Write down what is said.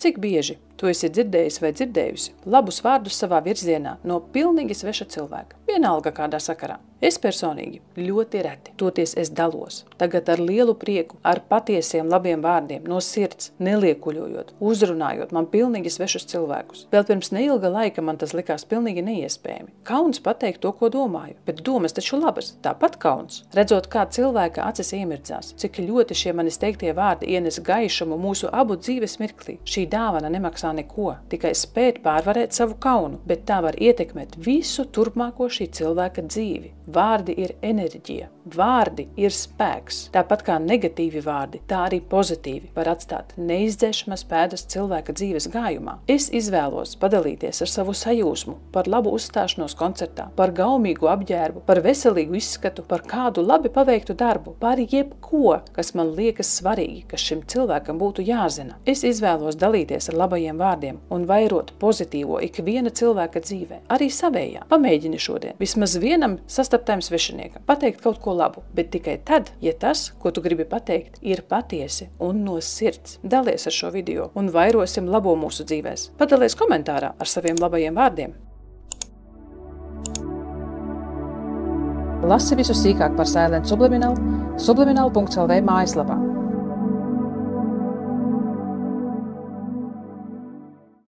Cik bieži tu esi dzirdējis vai dzirdējusi labus vārdus savā virzienā no pilnīgi sveša cilvēka, vienalga kādā sakarā? Es personīgi ļoti reti, toties es dalos. Tagad ar lielu prieku, ar patiesiem labiem vārdiem, no sirds, neliekuļojot, uzrunājot man pilnīgi svešus cilvēkus. Vēl pirms neilga laika man tas likās pilnīgi neiespējami. Kauns pateikt to, ko domāju, bet domas taču labas, tāpat kauns. Redzot, kā cilvēka acis iemirdzās, cik ļoti šie manis teiktie vārdi ienes gaišumu mūsu abu dzīves mirklī. Šī dāvana nemaksā neko, tikai spēt pārvarēt savu kaunu, bet tā var ietekmēt visu turpmāko šī cilvēka dzīvi. Vārdi ir enerģija, vārdi ir spēks. Tāpat kā negatīvi vārdi, tā arī pozitīvi var atstāt neizdzēšamas pēdas cilvēka dzīves gājumā. Es izvēlos padalīties ar savu sajūsmu par labu uzstāšanos koncertā, par gaumīgu apģērbu, par veselīgu izskatu, par kādu labi paveiktu darbu, par jebko, kas man liekas svarīgi, kas šim cilvēkam būtu jāzina. Es izvēlos dalīties ar labajiem vārdiem un vairot pozitīvo ikviena cilvēka dzīvē, arī savējā. Pamēģini šodien vismaz vienam sastaptajam svešiniekam pateikt kaut ko labu, bet tikai tad, ja tas, ko tu gribi pateikt, ir patiesi un no sirds. Dalies ar šo video un vairosim labo mūsu dzīvēs. Padalies komentārā ar saviem labajiem vārdiem. Lasi visu sīkāk par Silent Subliminal subliminal.lv mājaslapā.